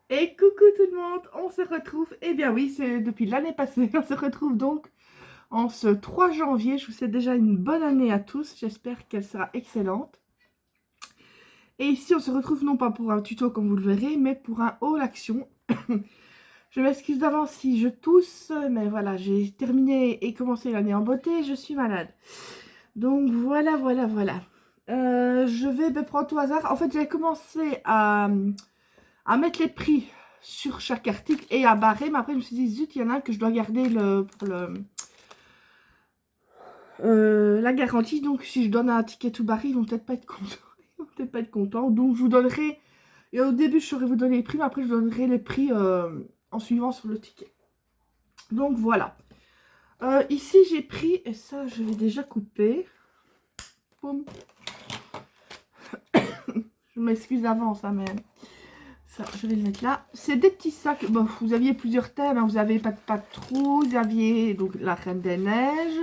Et coucou tout le monde, on se retrouve, eh bien oui, c'est depuis l'année passée, on se retrouve donc en ce 3 janvier. Je vous souhaite déjà une bonne année à tous, j'espère qu'elle sera excellente. Et ici, on se retrouve non pas pour un tuto comme vous le verrez, mais pour un haul action. Je m'excuse d'avance si je tousse, mais voilà, j'ai terminé et commencé l'année en beauté, je suis malade. Donc voilà. Je vais me prendre au hasard. En fait, j'avais commencé à mettre les prix sur chaque article et à barrer, mais après je me suis dit zut, il y en a un que je dois garder la garantie, donc si je donne un ticket tout barré, ils vont peut-être pas être contents. Ils vont peut-être pas être contents, donc je vous donnerai, et au début je saurais vous donner les prix, mais après je donnerai les prix en suivant sur le ticket. Donc voilà. Ici j'ai pris, et ça je vais déjà couper. Boum. Je m'excuse d'avance, hein, mais ça, je vais le mettre là. C'est des petits sacs. Bon, vous aviez plusieurs thèmes. Hein. Vous avez pas de patrouille. Vous aviez donc la Reine des Neiges.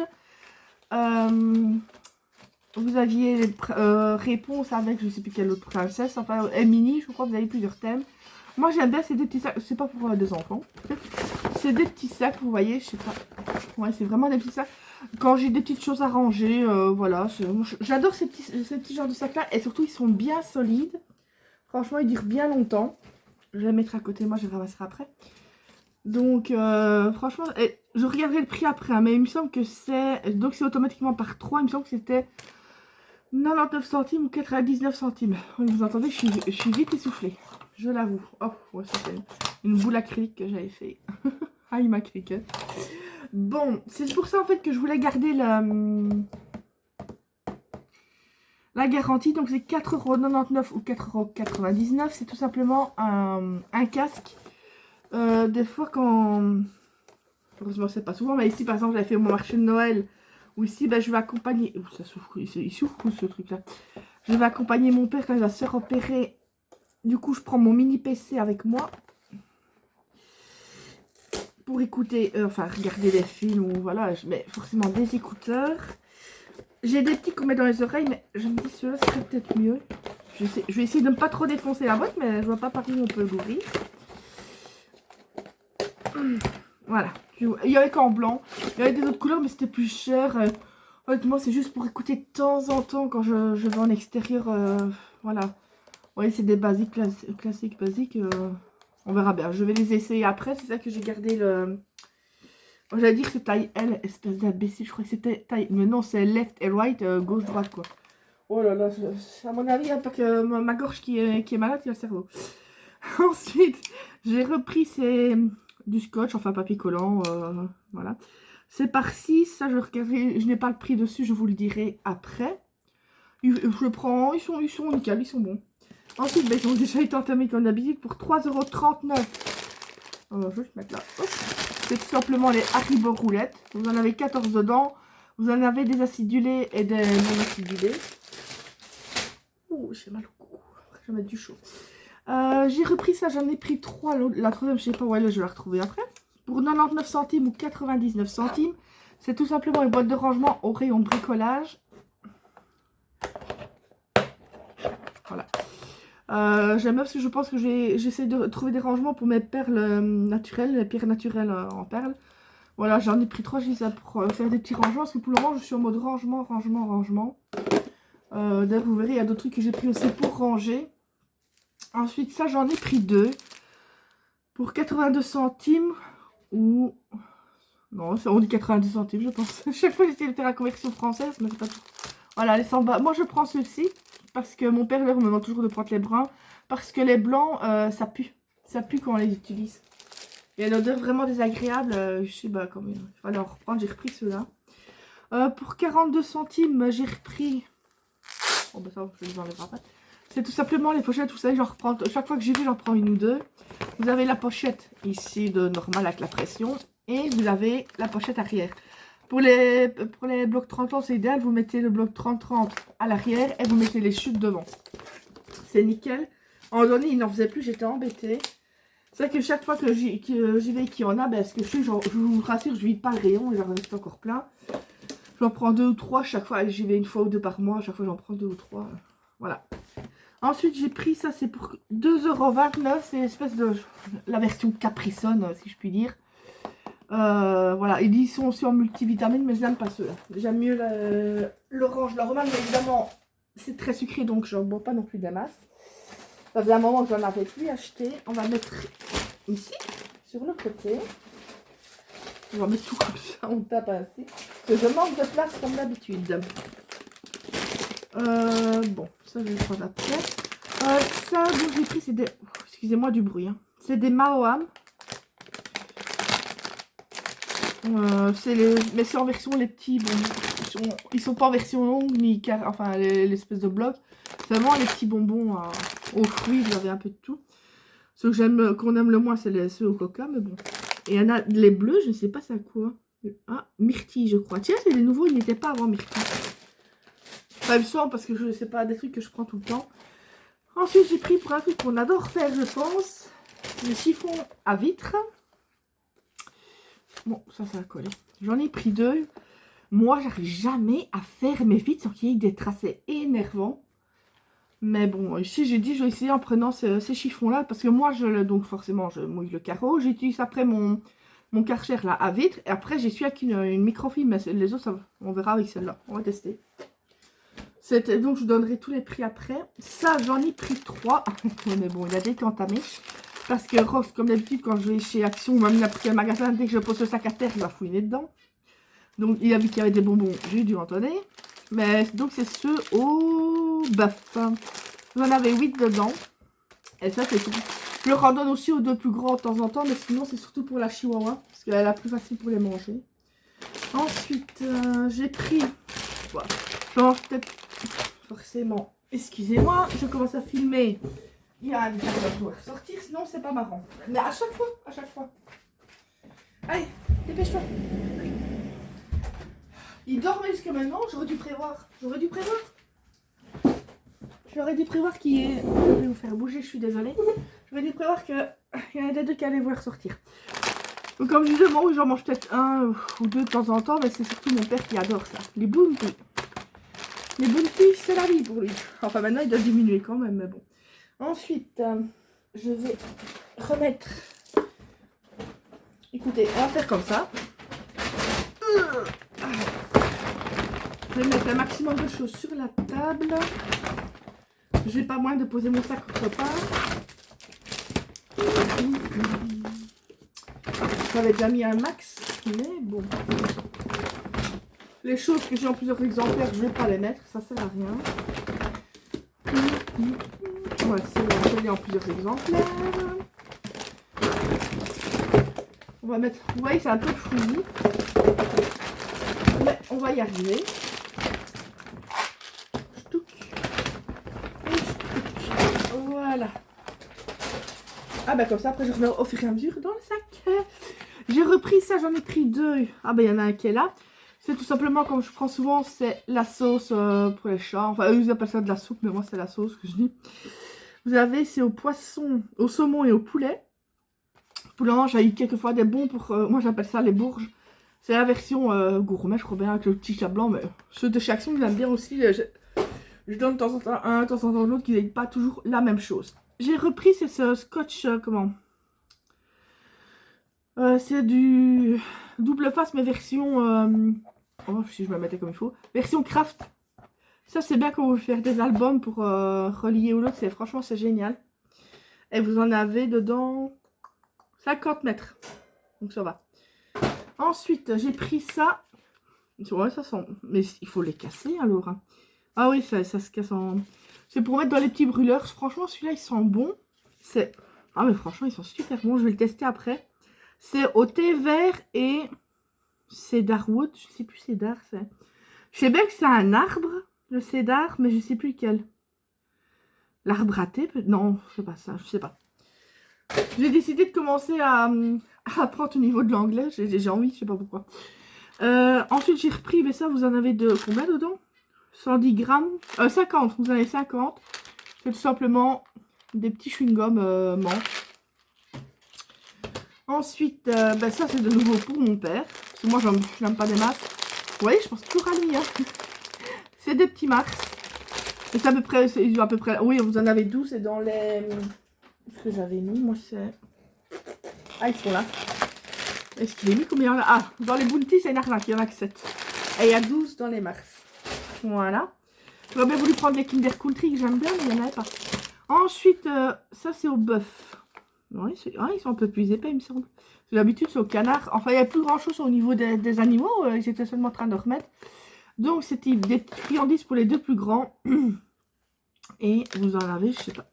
Vous aviez les réponses avec je sais plus quelle autre princesse. Enfin, Emily, je crois que vous avez plusieurs thèmes. Moi, j'aime bien. C'est des petits sacs. C'est pas pour des enfants. C'est des petits sacs, vous voyez. Je sais pas. Ouais, c'est vraiment des petits sacs. Quand j'ai des petites choses à ranger, voilà. J'adore ces petits genres de sacs-là. Et surtout, ils sont bien solides. Franchement, ils durent bien longtemps. Je vais les mettre à côté, moi je les ramasserai après. Donc, franchement, je regarderai le prix après, hein, mais il me semble que c'est... Donc, c'est automatiquement par 3. Il me semble que c'était 99 centimes ou 99 centimes. Oui, vous entendez, je suis vite essoufflée. Je l'avoue. Oh, ouais, c'était une boule acrylique que j'avais fait. Ah, il m'a criqué. Bon, c'est pour ça en fait que je voulais garder la garantie. Donc, c'est 4,99 € ou 4,99 €. C'est tout simplement un casque. Des fois quand... Heureusement c'est pas souvent, mais ici par exemple j'avais fait mon marché de Noël. Où ici je vais accompagner... Ouh, ça souffre, il souffre ce truc là. Je vais accompagner mon père quand il va se faire opérer. Du coup je prends mon mini PC avec moi. Pour écouter, enfin regarder des films ou voilà. Je mets forcément des écouteurs. J'ai des petits qu'on met dans les oreilles, mais je me dis ceux-là serait peut-être mieux. Je vais essayer de ne pas trop défoncer la boîte, mais je vois pas par où on peut l'ouvrir. Voilà. Il y avait qu'en blanc. Il y avait des autres couleurs, mais c'était plus cher. Honnêtement, c'est juste pour écouter de temps en temps quand je vais en extérieur. Voilà. Oui, c'est des basiques, classiques, basiques. On verra bien. Je vais les essayer après. C'est ça que j'ai gardé le... J'allais dire que c'est taille L, espèce d'imbécile. Je crois que c'était taille... Mais non, c'est left et right, gauche-droite, quoi. Oh là là, à mon avis, il n'y a pas que ma gorge qui est malade, il y a le cerveau. Ensuite, j'ai repris du scotch, enfin papier collant, voilà. C'est par 6, ça je regarderai, je n'ai pas le prix dessus, je vous le dirai après. Je prends, ils sont nickel, ils sont bons. Ensuite, ils ont déjà été entamés comme d'habitude pour 3,39 €. Je vais juste mettre là. C'est tout simplement les Haribo roulettes. Vous en avez 14 dedans. Vous en avez des acidulés et des non acidulés. Ouh, j'ai mal au cou. Je vais mettre du chaud. J'ai repris ça, j'en ai pris 3. La troisième, je sais pas où elle est, je vais la retrouver après. Pour 99 centimes ou 99 centimes. C'est tout simplement une boîte de rangement au rayon bricolage. Voilà. J'aime bien parce que je pense que j'essaie de trouver des rangements pour mes perles naturelles, les pierres naturelles en perles. Voilà, j'en ai pris 3, je les ai pour faire des petits rangements parce que pour le moment, je suis en mode rangement. D'ailleurs, vous verrez, il y a d'autres trucs que j'ai pris aussi pour ranger. Ensuite, ça, j'en ai pris 2 pour 82 centimes ou... Non, on dit 92 centimes, je pense. Chaque fois, j'essaie de faire la conversion française, mais c'est pas tout. Voilà, les 100 bas. Moi, je prends ceux-ci parce que mon père me demande toujours de prendre les bruns. Parce que les blancs, ça pue. Ça pue quand on les utilise. Il y a une odeur vraiment désagréable. Je sais pas comment il va falloir reprendre. J'ai repris ceux-là. Pour 42 centimes, j'ai repris... Bon, bah ça, je les enlèverai pas. C'est tout simplement les pochettes, vous savez, j'en reprends, chaque fois que j'y vais, j'en prends une ou deux. Vous avez la pochette ici de normal avec la pression. Et vous avez la pochette arrière. Pour les blocs 30 ans, c'est idéal. Vous mettez le bloc 30-30 à l'arrière et vous mettez les chutes devant. C'est nickel. En donné, il n'en faisait plus, j'étais embêtée. C'est vrai que chaque fois que j'y vais qu'il y en a, ben, ce que je vous rassure, je vide pas le rayon et j'en reste encore plein. J'en prends 2 ou 3 chaque fois. J'y vais une fois ou 2 par mois. Chaque fois, j'en prends 2 ou 3. Voilà. Ensuite, j'ai pris ça, c'est pour 2,29 €. C'est l'espèce de la version Caprisonne, si je puis dire. Voilà, ils sont aussi en multivitamines, mais je n'aime pas ceux-là. J'aime mieux l'orange, la romane, mais évidemment, c'est très sucré, donc je n'en bois pas non plus des masses. Ça faisait un moment que j'en avais plus acheté. On va mettre ici, sur le côté. On va mettre tout comme ça, on tape ainsi. Parce que je manque de place comme d'habitude. Bon, ça je vais le prendre après. Ça, donc j'ai pris, c'est des... Excusez-moi du bruit. Hein. C'est des Maoam. Mais c'est en version les petits. Bon, ils sont pas en version longue, ni enfin l'espèce de bloc. C'est vraiment les petits bonbons aux fruits, vous avez un peu de tout. Ceux que j'aime, qu'on aime le moins, c'est ceux au coca, mais bon. Et il y en a les bleus, je ne sais pas c'est à quoi. Ah, myrtille, je crois. Tiens, c'est les nouveaux, ils n'étaient pas avant myrtille. Enfin, ils sont parce que je sais pas, des trucs que je prends tout le temps. Ensuite, j'ai pris pour un truc qu'on adore faire, je pense, les chiffons à vitre. Bon, ça va coller. J'en ai pris 2. Moi, j'arrive jamais à faire mes vitres sans qu'il y ait des tracés énervants. Mais bon, ici, j'ai dit, je vais essayer en prenant ces chiffons-là. Parce que moi, donc forcément, je mouille le carreau. J'utilise après mon Karcher là à vitre. Et après, j'y suis avec une microfibre. Mais les autres, on verra avec celle-là. On va tester. Donc, je vous donnerai tous les prix après. Ça, j'en ai pris 3. Mais bon, il a déjà entamé. Parce que Ross, comme d'habitude, quand je vais chez Action ou même n'importe quel magasin, dès que je pose le sac à terre, il va fouiner dedans. Donc, il a vu qu'il y avait des bonbons. J'ai dû en donner. Mais donc, c'est ceux au bœuf. J'en avais 8 dedans. Et ça, c'est surtout... Je le redonne aussi aux 2 plus grands de temps en temps. Mais sinon, c'est surtout pour la chihuahua. Parce qu'elle est la plus facile pour les manger. Ensuite, j'ai pris... Voilà. Je mange peut-être... Forcément. Excusez-moi, je commence à filmer. Il y a un qui doit sortir, sinon c'est pas marrant. Mais à chaque fois, à chaque fois. Allez, dépêche-toi. Il dormait jusqu'à maintenant, j'aurais dû prévoir. J'aurais dû prévoir qu'il est... Je vais vous faire bouger, je suis désolée. J'aurais dû prévoir qu'il y en a des 2 qui allaient voir sortir. Donc comme je demande, j'en mange peut-être 1 ou 2 de temps en temps, mais c'est surtout mon père qui adore ça. Les bounty. Les bounty, c'est la vie pour lui. Enfin maintenant, il doit diminuer quand même, mais bon. Ensuite, je vais remettre... Écoutez, on va faire comme ça. Je vais mettre un maximum de choses sur la table. Je n'ai pas moyen de poser mon sac autre part. J'avais déjà mis un max, mais bon. Les choses que j'ai en plusieurs exemplaires, je ne vais pas les mettre, ça sert à rien. Voilà, je l'ai en plusieurs exemplaires. On va mettre... Vous voyez, c'est un peu fouillis. Mais on va y arriver. Voilà. Ah ben comme ça, après je remets au fur et à mesure dans le sac. J'ai repris ça, j'en ai pris 2. Ah ben il y en a un qui est là. C'est tout simplement, comme je prends souvent, c'est la sauce pour les chats. Enfin, eux, ils appellent ça de la soupe, mais moi, c'est la sauce que je dis. Vous avez, c'est au poisson, au saumon et au poulet. Pour le moment, j'ai eu quelquefois des bons pour... moi, j'appelle ça les bourges. C'est la version gourmet, je crois bien, avec le petit chat blanc. Mais ceux de chez Action, j'aime bien aussi. Je donne de temps en temps un, de temps en temps l'autre, qui n'est pas toujours la même chose. J'ai repris, c'est ce scotch, comment c'est du double face, mais version... oh, si je me mettais comme il faut. Version craft. Ça, c'est bien quand vous faire des albums pour relier ou l'autre. Franchement, c'est génial. Et vous en avez dedans 50 mètres. Donc, ça va. Ensuite, j'ai pris ça. Ouais, ça sent... Mais il faut les casser, alors. Hein. Ah oui, ça se casse en... C'est pour mettre dans les petits brûleurs. Franchement, celui-là, il sent bon. C'est... Ah, mais franchement, ils sont super bons. Je vais le tester après. C'est au thé vert et... Cedarwood, je sais plus cédar, c'est... Je sais bien que c'est un arbre, le cédar, mais je sais plus lequel. L'arbre à thé, non, c'est pas ça, je sais pas. J'ai décidé de commencer à apprendre au niveau de l'anglais, j'ai envie, je sais pas pourquoi. Ensuite, j'ai repris, mais ça, vous en avez de combien dedans? 110 grammes, 50, vous en avez 50. C'est tout simplement des petits chewing-gums menthe. Ensuite, ben ça, c'est de nouveau pour mon père. Parce que moi, je n'aime pas des masses. Vous voyez, je pense toujours à lui. Hein. C'est des petits Mars. Et c'est à peu près, oui, vous en avez 12 et dans les... Ce que j'avais mis, moi c'est... Ah, ils sont là. Est-ce qu'il est mis combien là? Ah, dans les Bounty, c'est une arnaque, il n'y en a que 7. Et il y a 12 dans les Mars. Voilà. J'aurais bien voulu prendre les Kinder Country que j'aime bien, mais il n'y en avait pas. Ensuite, ça c'est au bœuf. Oui, ils sont un peu plus épais, il me semble. D'habitude, c'est au canard. Enfin, il n'y a plus grand chose au niveau des animaux. Ils étaient seulement en train de remettre. Donc, c'était des friandises pour les deux plus grands. Et vous en avez, je sais pas.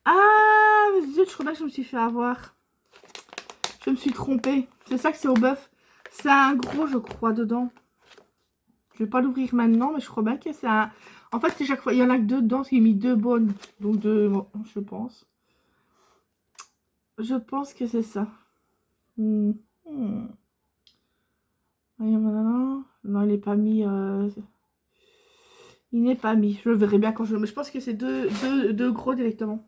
Ah, zut, je crois bien que je me suis fait avoir. Je me suis trompée. C'est ça que c'est au bœuf. C'est un gros, je crois, dedans. Je vais pas l'ouvrir maintenant, mais je crois bien que c'est un... En fait, c'est chaque fois, il y en a que deux dedans, parce qu'il a mis 2 bonnes. Donc, 2, je pense. Je pense que c'est ça. Non, il n'est pas mis. Il n'est pas mis. Je le verrai bien quand je... Mais je pense que c'est deux gros directement.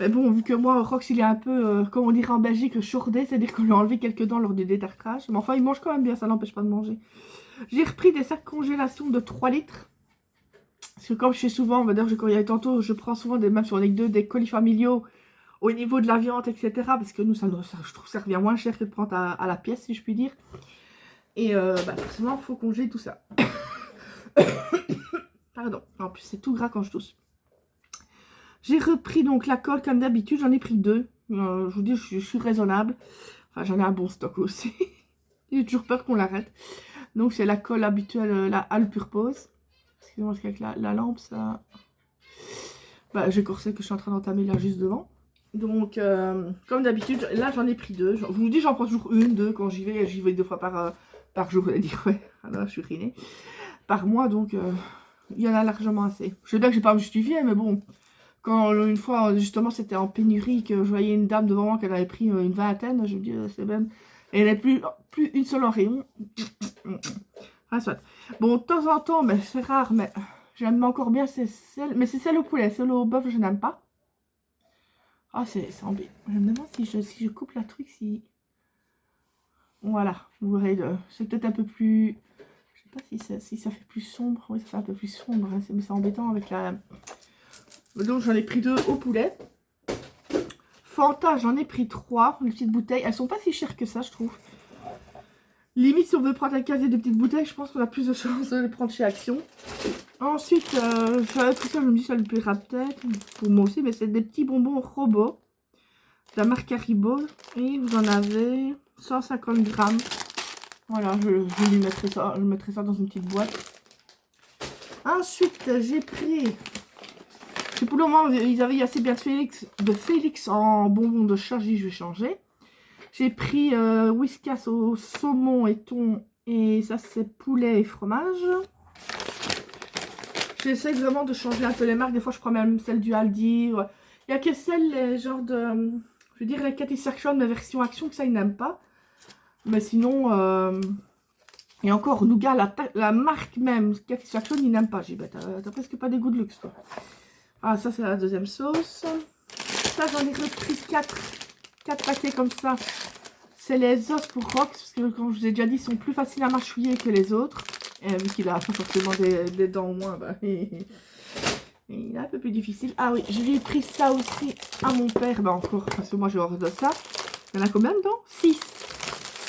Mais bon, vu que moi, Rox, il est un peu, comme on dirait en Belgique, chaurdé. C'est-à-dire qu'on lui a enlevé quelques dents lors du détartrage. Mais enfin, il mange quand même bien, ça n'empêche pas de manger. J'ai repris des sacs congélation de 3 litres. Parce que comme je fais souvent, on va dire, quand il y a tantôt, je prends souvent, même sur les deux, des colis familiaux au niveau de la viande, etc. Parce que nous, je trouve que ça revient moins cher que de prendre à la pièce, si je puis dire. Et forcément, il faut congeler tout ça. Pardon. En plus, c'est tout gras quand je tousse. J'ai repris donc la colle comme d'habitude. J'en ai pris 2. Je vous dis, je suis raisonnable. Enfin, j'en ai un bon stock aussi. J'ai toujours peur qu'on l'arrête. Donc, c'est la colle habituelle, la Al Purpose. Excusez-moi, parce qu'avec la lampe, ça... j'ai corsé que je suis en train d'entamer là juste devant. Donc, comme d'habitude, là, j'en ai pris 2. Je vous dis, j'en prends toujours 1, 2 quand j'y vais 2 fois par jour, je vais dire, ouais. Alors, je suis rinée. Par mois, donc, il y en a largement assez. Je sais bien que je vais pas me justifier, mais bon... Quand une fois, justement, c'était en pénurie, que je voyais une dame devant moi qu'elle avait pris une vingtaine, je me dis, c'est même... Et elle n'est plus une seule en rayon. Ah, soit. Bon, de temps en temps, mais c'est rare, mais j'aime encore bien ces celles. Mais c'est celle au poulet, celle au bœuf, je n'aime pas. Ah, c'est embêtant. Je me demande si je coupe la truc, si... Voilà, vous verrez, c'est peut-être un peu plus... Je sais pas si ça fait plus sombre. Oui, ça fait un peu plus sombre, hein. Mais c'est embêtant avec la... Donc j'en ai pris 2 au poulet. Fanta, j'en ai pris 3, les petites bouteilles. Elles sont pas si chères que ça, je trouve. Limite, si on veut prendre un casier de petites bouteilles, je pense qu'on a plus de chances de les prendre chez Action. Ensuite, j'avais pris ça, je me dis ça le plaira peut-être. Pour moi aussi, mais c'est des petits bonbons robots. De la marque Haribo. Et vous en avez 150 grammes. Voilà, je lui mettrai ça, je mettrai ça dans une petite boîte. Ensuite, j'ai pris... Pour le moment, ils avaient assez bien de Félix en bonbons de chat, je vais changer. J'ai pris Whiskas au saumon et thon, et ça c'est poulet et fromage. J'essaie vraiment de changer un peu les marques, des fois je prends même celle du Aldi. Il n'y a que celle, genre de, je veux dire la Satisfaction, mais version Action, que ça ils n'aiment pas. Mais sinon, et encore, Nougat, la marque même, Satisfaction, ils n'aiment pas. J'ai dit, bah, t'as presque pas des goûts de luxe, toi. Ah, ça, c'est la deuxième sauce. Ça, j'en ai repris 4 paquets comme ça. C'est les os pour Rox, parce que, comme je vous ai déjà dit, ils sont plus faciles à mâchouiller que les autres. Et vu qu'il a forcément des dents au moins, bah, il est un peu plus difficile. Ah oui, je lui ai pris ça aussi à mon père. Bah, encore, parce que moi, je hors de ça. Il y en a combien dedans? 6.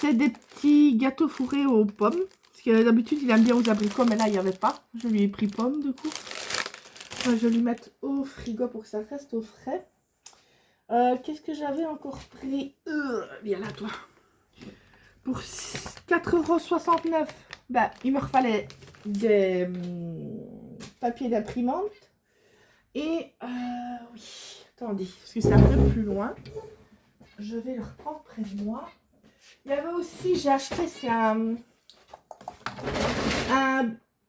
C'est des petits gâteaux fourrés aux pommes. Parce que d'habitude, il aime bien aux abricots, mais là, il n'y avait pas. Je lui ai pris pommes, du coup. Je vais lui mettre au frigo pour que ça reste au frais. Qu'est-ce que j'avais encore pris? Viens là, toi. Pour 4,69 €, bah, il me refallait des papiers d'imprimante. Et, oui, attendez, parce que c'est un peu plus loin. Je vais le reprendre près de moi. Il y avait aussi, j'ai acheté, c'est un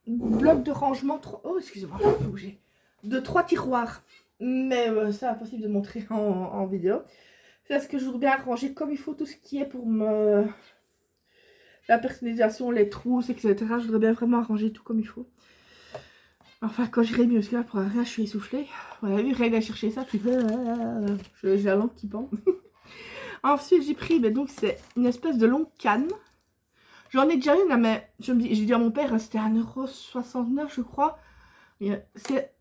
bloc de rangement. Oh, excusez-moi, je vais bouger. De 3 tiroirs, mais c'est impossible de montrer en vidéo. C'est parce que je voudrais bien ranger comme il faut tout ce qui est pour la personnalisation, les trousses, etc. Je voudrais bien vraiment arranger tout comme il faut. Enfin, quand j'irai mieux, parce que là, pour rien, je suis essoufflée. Voilà, vu, rien à chercher ça, j'ai la langue qui pend. Ensuite, j'ai pris, mais donc, c'est une espèce de longue canne. J'en ai déjà une, mais j'ai dit à mon père, c'était 1,69 €, je crois. C'est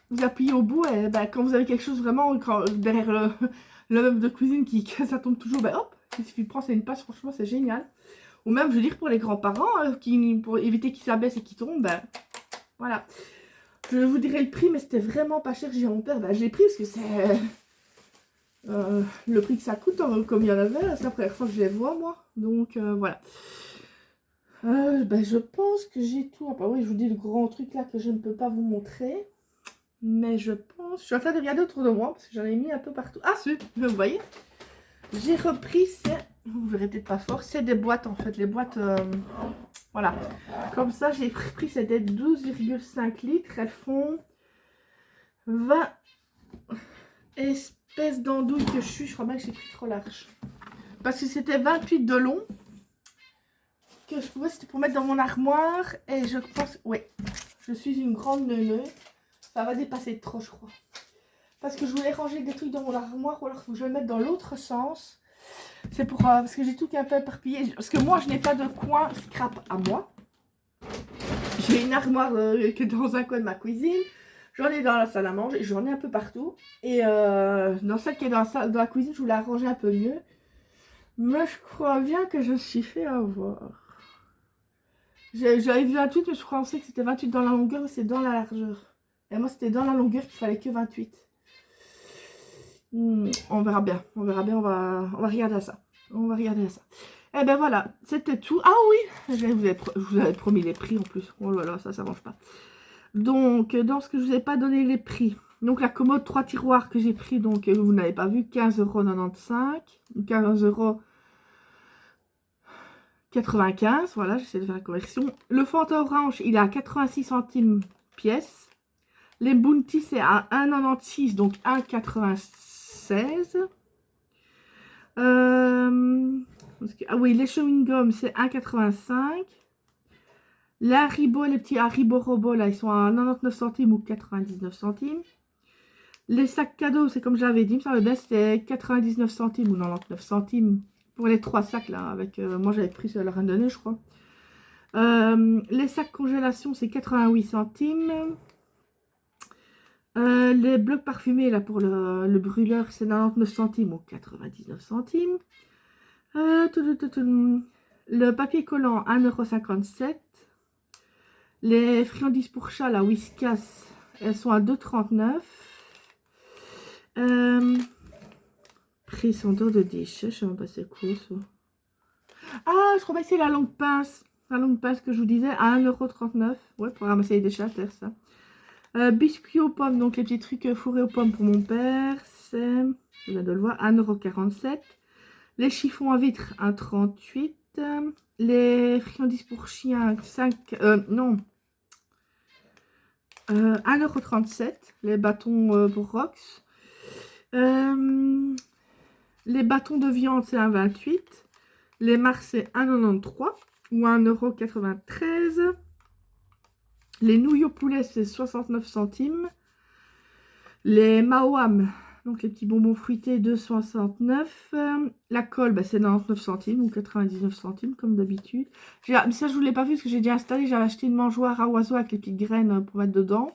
vous appuyez au bout et ben, quand vous avez quelque chose vraiment derrière le meuble de cuisine que ça tombe toujours, ben hop, il suffit de prendre, c'est une passe, franchement c'est génial. Ou même, je veux dire, pour les grands-parents, pour éviter qu'ils s'abaissent et qu'ils tombent, ben voilà. Je vous dirai le prix, mais c'était vraiment pas cher. J'ai mon père, ben, je l'ai pris parce que c'est le prix que ça coûte, hein, comme il y en avait. C'est la première fois que je les vois, moi. Donc voilà. Ben, je pense que j'ai tout. Enfin, oui, je vous dis le grand truc là que je ne peux pas vous montrer. Mais je pense... Je suis en train de regarder autour de moi parce que j'en ai mis un peu partout. Ah, si, vous voyez. J'ai repris ces... Vous verrez peut-être pas fort. C'est des boîtes en fait. Les boîtes... voilà. Comme ça, j'ai pris, c'était 12,5 litres. Elles font 20 espèces d'andouilles que je suis. Je crois bien que j'ai pris trop large. Parce que c'était 28 de long. Que je pouvais, c'était pour mettre dans mon armoire. Et je pense... Ouais. Je suis une grande neuneu. Ça va dépasser de trop, je crois. Parce que je voulais ranger des trucs dans mon armoire. Ou alors, il faut que je le mette dans l'autre sens. C'est pour... parce que j'ai tout qui est un peu éparpillé. Parce que moi, je n'ai pas de coin scrap à moi. J'ai une armoire que dans un coin de ma cuisine. J'en ai dans la salle à manger. J'en ai un peu partout. Et dans celle qui est dans la cuisine, je voulais arranger un peu mieux. Mais je crois bien que je me suis fait avoir. J'avais vu 28, mais je pensais que c'était 28 dans la longueur, mais c'est dans la largeur. Et moi, c'était dans la longueur qu'il fallait que 28. On verra bien. On verra bien. On va regarder ça. On va regarder ça. Et ben voilà, c'était tout. Ah oui, je vous avais promis les prix en plus. Oh là là, ça s'arrange pas. Donc, dans ce que je vous ai pas donné les prix. Donc, la commode 3 tiroirs que j'ai pris, donc, vous n'avez pas vu, 15,95 €. 15,95 €. Voilà, j'essaie de faire la conversion. Le Fanta Orange, il est à 86 centimes pièce. Les Bounty, c'est à 1,96 €, donc 1,96 €. Ah oui, les chewing-gums, c'est 1,85 €. Les Haribo, les petits Haribo Robo, là, ils sont à 99 centimes ou 99 centimes. Les sacs cadeaux, c'est comme j'avais dit, ça me baisse, c'était 99 centimes ou 99 centimes pour les 3 sacs, là, avec, moi j'avais pris sur la randonnée, je crois. Les sacs congélation, c'est 88 centimes. Les blocs parfumés, là, pour le brûleur, c'est 99 centimes ou 99 centimes. Le papier collant, 1,57 €. Les friandises pour chat, la Whiskas, elles sont à 2,39 €. Prix senteur de déchets, je sais même pas c'est quoi ça. Ah, je crois que c'est la longue pince. La longue pince que je vous disais, à 1,39 €. Ouais, pour ramasser les déchets à terre, ça. Biscuits aux pommes, donc les petits trucs fourrés aux pommes pour mon père, c'est, je viens de le voir, 1,47 €. Les chiffons à vitre, 1,38 €. Les friandises pour chien, 1,37 €. Les bâtons pour Rox. Les bâtons de viande, c'est 1,28 €. Les marcs, c'est 1,93 € ou 1,93 €. Les nouilles au poulet, c'est 69 centimes. Les Maoam, donc les petits bonbons fruités, 2,69 €. La colle, bah, c'est 99 centimes ou 99 centimes, comme d'habitude. Ça, je ne vous l'ai pas vu parce que j'ai déjà installé. J'avais acheté une mangeoire à oiseaux avec les petites graines pour mettre dedans.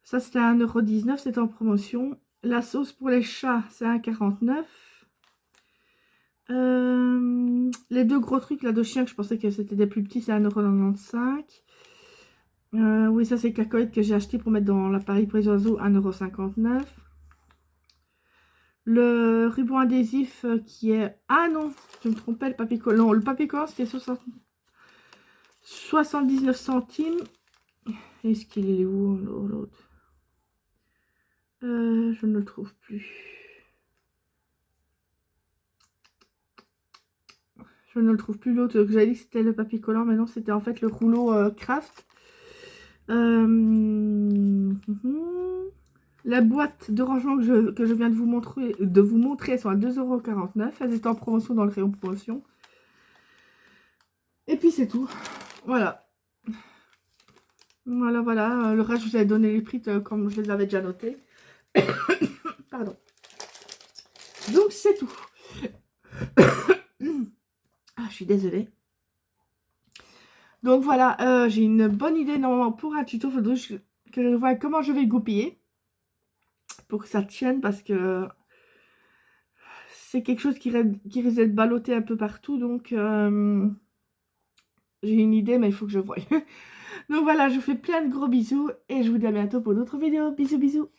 Ça, c'était à 1,19 €, c'était en promotion. La sauce pour les chats, c'est 1,49 €. Les deux gros trucs là de chien que je pensais que c'était des plus petits, c'est 1,95 €. Oui, ça c'est cacahuètes que j'ai acheté pour mettre dans l'appareil pour les oiseaux, 1,59 €. Le ruban adhésif qui est... Ah non, je me trompais, le papier collant. Le papier collant, c'était 79 centimes. Est-ce qu'il est où l'autre? Je ne le trouve plus. Je ne le trouve plus l'autre que j'avais dit que c'était le papier collant, mais non, c'était en fait le rouleau craft. La boîte de rangement que je viens de vous montrer, elles sont à 2,49 €. Elles étaient en promotion dans le rayon promotion. Et puis c'est tout. Voilà. Voilà, voilà. Le reste, je vous avais donné les prix comme je les avais déjà notés. Pardon. Donc c'est tout. Ah, je suis désolée. Donc voilà, j'ai une bonne idée normalement pour un tuto. Faudrait que je vois comment je vais le goupiller pour que ça tienne, parce que c'est quelque chose qui risque d'être ballotté un peu partout, donc j'ai une idée, mais il faut que je voie. Donc voilà, je vous fais plein de gros bisous et je vous dis à bientôt pour d'autres vidéos. Bisous, bisous.